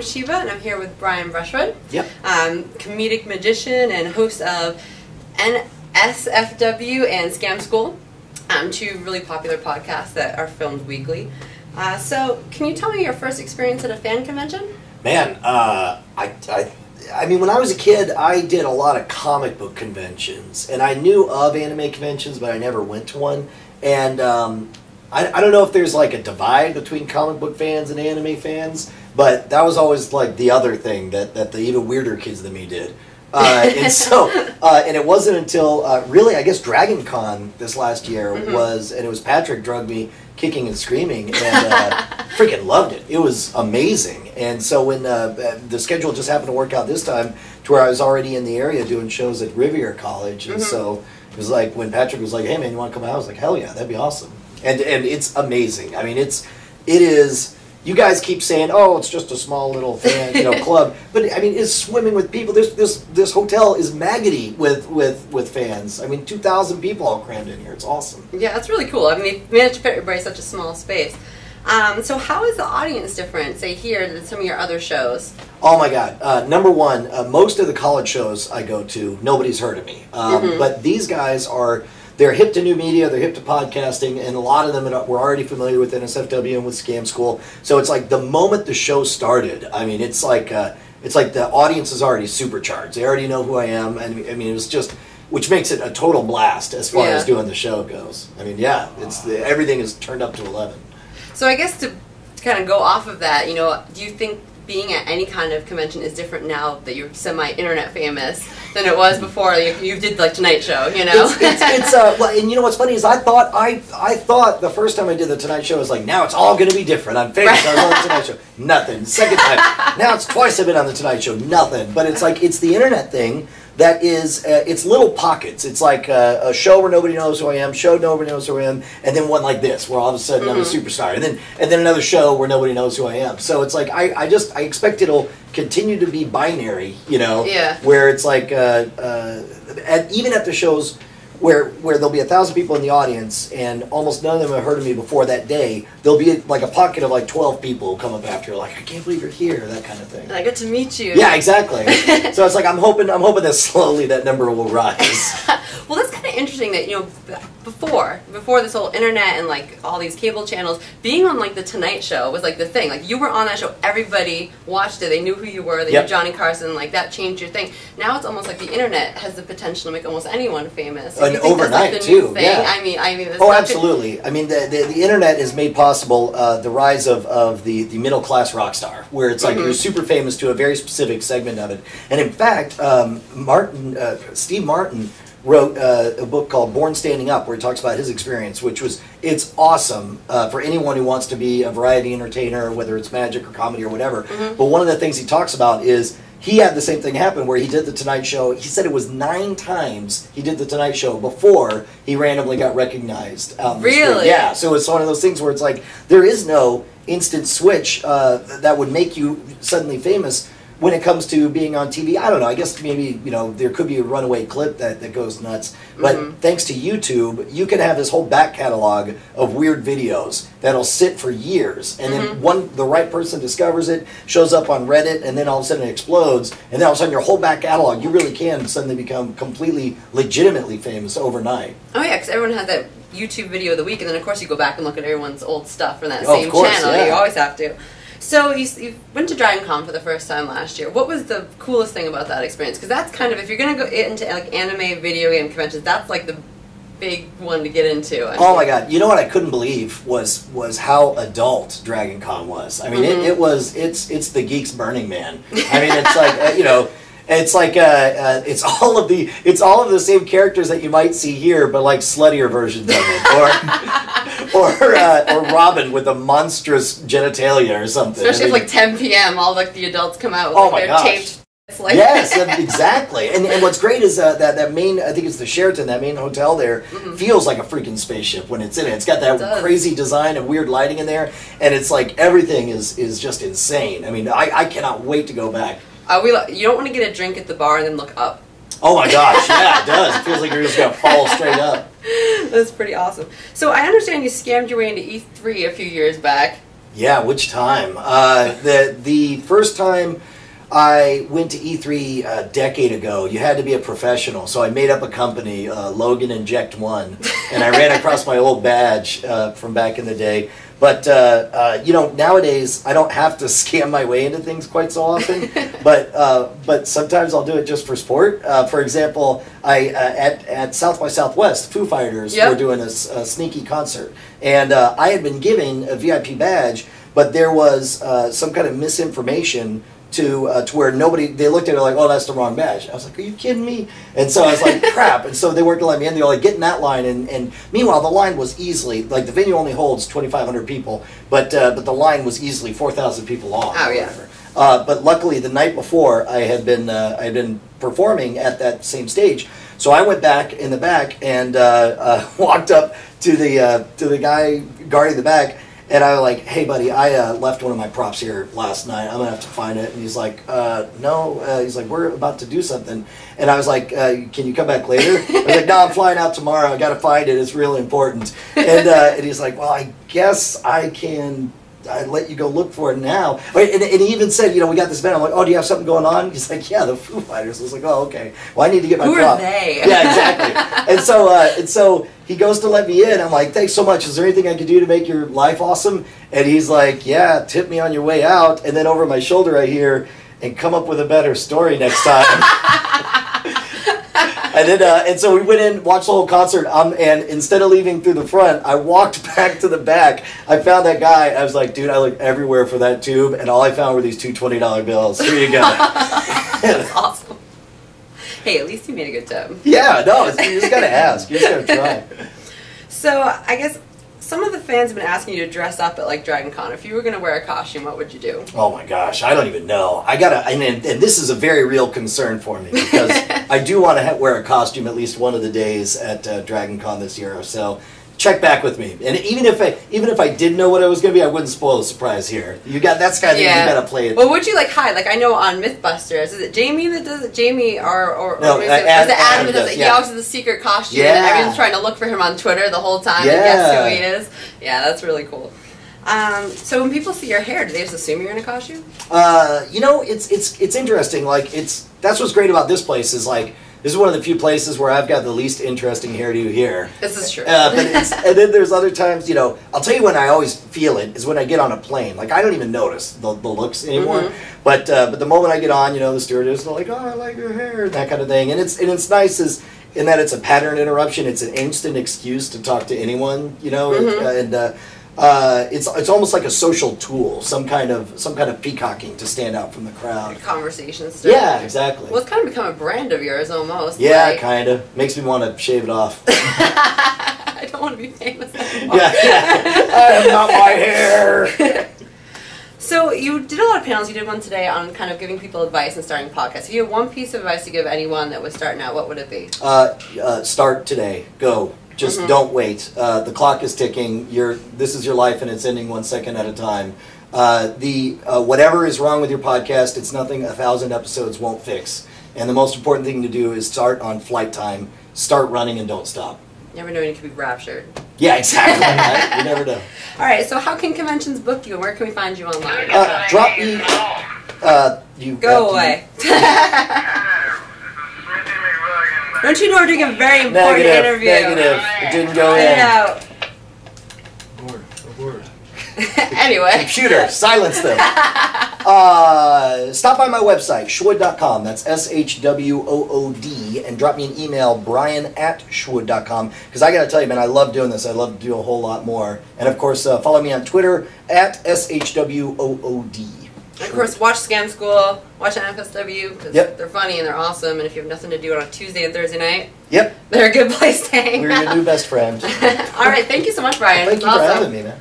Shiva, and I'm here with Brian Brushwood. Yep. Comedic magician and host of NSFW and Scam School, two really popular podcasts that are filmed weekly. So, can you tell me your first experience at a fan convention? Man, I mean, when I was a kid, I did a lot of comic book conventions, and I knew of anime conventions, but I never went to one. And I don't know if there's like a divide between comic book fans and anime fans, but that was always like the other thing that the even weirder kids than me did. And so, and it wasn't until really, I guess, DragonCon this last year was, and it was Patrick drugged me kicking and screaming, and freaking loved it. It was amazing. And so when the schedule just happened to work out this time, to where I was already in the area doing shows at Riviera College, and so it was like when Patrick was like, "Hey man, you want to come out?" I was like, "Hell yeah, that'd be awesome." And it's amazing. I mean, it is. You guys keep saying, "Oh, it's just a small little fan, club," but I mean, it's swimming with people. This hotel is maggoty with fans. I mean, 2,000 people all crammed in here. It's awesome. Yeah, that's really cool. I mean, they managed to fit everybody in such a small space. So how is the audience different, say, here than some of your other shows? Oh my God! Number one, most of the college shows I go to, nobody's heard of me. But these guys are. They're hip to new media, they're hip to podcasting, and a lot of them were already familiar with NSFW and with Scam School. So it's like the moment the show started, I mean, it's like the audience is already supercharged. They already know who I am, and I mean, it was just, which makes it a total blast as far as doing the show goes. I mean, yeah, everything is turned up to 11. So I guess to kind of go off of that, do you think being at any kind of convention is different now that you're semi-internet famous than it was before you did like Tonight Show, Well, and you know what's funny is I thought the first time I did the Tonight Show was like, now it's all going to be different. I'm famous. I was on the Tonight Show. Nothing. Second time. Now it's twice I've been on the Tonight Show. Nothing. But it's like, it's the internet thing that is, it's little pockets. It's like a show where nobody knows who I am, show nobody knows who I am, and then one like this where all of a sudden I'm a superstar, and then another show where nobody knows who I am. So it's like I expect it'll continue to be binary, where it's like even at the shows where there'll be 1,000 people in the audience and almost none of them have heard of me before that day, there'll be like a pocket of like 12 people who come up after, like, I can't believe you're here, that kind of thing. And I get to meet you. Yeah, exactly. So it's like I'm hoping that slowly that number will rise. Well, that's kind of interesting that, before this whole internet and like all these cable channels, being on like the Tonight Show was like the thing. Like, you were on that show, everybody watched it, they knew who you were, they knew Johnny Carson, like that changed your thing. Now it's almost like the internet has the potential to make almost anyone famous. And overnight that's like the new too. thing? Yeah. I mean. Oh, absolutely. I mean, the internet has made possible the rise of the middle class rock star, where it's like you're super famous to a very specific segment of it. And in fact, Steve Martin wrote a book called Born Standing Up, where he talks about his experience, it's awesome for anyone who wants to be a variety entertainer, whether it's magic or comedy or whatever. But one of the things he talks about is he had the same thing happen where he did the Tonight Show. He said it was 9 times he did the Tonight Show before he randomly got recognized. Really? Yeah, so it's one of those things where it's like there is no instant switch that would make you suddenly famous when it comes to being on TV. I don't know, I guess maybe, there could be a runaway clip that goes nuts. But thanks to YouTube, you can have this whole back catalog of weird videos that'll sit for years. And then the right person discovers it, shows up on Reddit, and then all of a sudden it explodes. And then all of a sudden your whole back catalog, you really can suddenly become completely, legitimately famous overnight. Oh yeah, because everyone has that YouTube video of the week, and then of course you go back and look at everyone's old stuff from that same channel. Yeah. You always have to. So you went to DragonCon for the first time last year. What was the coolest thing about that experience? Because that's kind of, if you're going to go into like anime video game conventions, that's like the big one to get into. Oh my God! You know what I couldn't believe was how adult DragonCon was. I mean, it's the geeks Burning Man. I mean, it's like it's like it's all of the same characters that you might see here, but like sluttier versions of it, or Robin with a monstrous genitalia or something. Especially if like 10 p.m. all like the adults come out with like, their taped. Like yes, exactly. And what's great is that main, I think it's the Sheraton, that main hotel there, feels like a freaking spaceship when it's in it. It's got that crazy design and weird lighting in there, and it's like everything is just insane. I mean, I cannot wait to go back. You don't want to get a drink at the bar and then look up. Oh my gosh, yeah, it does. It feels like you're just going to fall straight up. That's pretty awesome. So I understand you scammed your way into E3 a few years back. Yeah, which time? The first time I went to E3 a decade ago, you had to be a professional, so I made up a company, Logan Inject One, and I ran across my old badge from back in the day. But you know, nowadays I don't have to scam my way into things quite so often. But sometimes I'll do it just for sport. For example, at South by Southwest, Foo Fighters were doing a sneaky concert, and I had been given a VIP badge, but there was some kind of misinformation to where they looked at it like, oh, that's the wrong badge. I was like, are you kidding me? And so I was like, crap. And so they weren't going to let me in. They were like, get in that line. And meanwhile, the line was easily, like, the venue only holds 2,500 people, but the line was easily 4,000 people long. Oh, yeah. But luckily, the night before, I had been performing at that same stage. So I went back in the back and walked up to the guy guarding the back. And I was like, hey, buddy, I left one of my props here last night. I'm going to have to find it. And he's like, no. He's like, we're about to do something. And I was like, can you come back later? I was like, no, I'm flying out tomorrow. I got to find it. It's really important. And he's like, well, I guess I can let you go look for it now. And he even said, you know, we got this event. I'm like, oh, do you have something going on? He's like, yeah, the Foo Fighters. I was like, oh, okay. Well, I need to get my prop. Who are they? Yeah, exactly. And so he goes to let me in. I'm like, thanks so much. Is there anything I can do to make your life awesome? And he's like, yeah, tip me on your way out. And then over my shoulder I hear, and come up with a better story next time. And so we went in, watched the whole concert, and instead of leaving through the front, I walked back to the back. I found that guy. I was like, dude, I looked everywhere for that tube, and all I found were these two $20 bills. Here you go. That's awesome. Hey, at least you made a good tip. Yeah, no, you just got to ask. You just got to try. So, I guess some of the fans have been asking you to dress up at, like, DragonCon. If you were going to wear a costume, what would you do? Oh, my gosh. I don't even know. And this is a very real concern for me, because I do want to wear a costume at least one of the days at DragonCon this year. So check back with me. And even if I did know what I was going to be, I wouldn't spoil the surprise here. That's kind of thing you got to play it. Well, would you, like, hide? Like, I know on Mythbusters, is it Jamie that does it? Jamie or no, is it Adam that does it? Yeah. He always has a secret costume, and everyone's trying to look for him on Twitter the whole time and guess who he is. Yeah, that's really cool. So when people see your hair, do they just assume you're in a costume? You know, it's interesting. Like, that's what's great about this place is, like, this is one of the few places where I've got the least interesting hairdo here. This is true. And then there's other times, you know, I'll tell you when I always feel it is when I get on a plane. Like, I don't even notice the looks anymore. Mm-hmm. But the moment I get on, you know, the stewardess are like, oh, I like your hair, that kind of thing. And it's nice in that it's a pattern interruption. It's an instant excuse to talk to anyone, you know, mm-hmm. It's almost like a social tool, some kind of peacocking to stand out from the crowd. Conversation stuff. Yeah, exactly. Well, it's kind of become a brand of yours almost. Yeah, like, kind of. Makes me want to shave it off. I don't want to be famous anymore. Yeah. I am not my hair. So you did a lot of panels. You did one today on kind of giving people advice and starting podcasts. If you had one piece of advice to give anyone that was starting out, what would it be? Start today. Go. Just don't wait. The clock is ticking. This is your life, and it's ending 1 second at a time. Whatever is wrong with your podcast, it's nothing 1,000 episodes won't fix. And the most important thing to do is start on flight time. Start running and don't stop. You never know when you could be raptured. Yeah, exactly. Right? You never know. All right. So how can conventions book you, and where can we find you online? Drop me. You go away. Don't you know we're doing a very important interview? Negative. It didn't go in. Out. Abort. Anyway. Computer, silence them. Stop by my website, shwood.com. That's SHWOOD. And drop me an email, brian@shwood.com. Because I got to tell you, man, I love doing this. I love to do a whole lot more. And, of course, follow me on Twitter, @SHWOOD. And of course, watch Scam School, watch NFSW, because they're funny and they're awesome, and if you have nothing to do on a Tuesday and Thursday night, they're a good place to hang out. We're your new best friend. All right, thank you so much, Brian. Well, thank you for having me, man.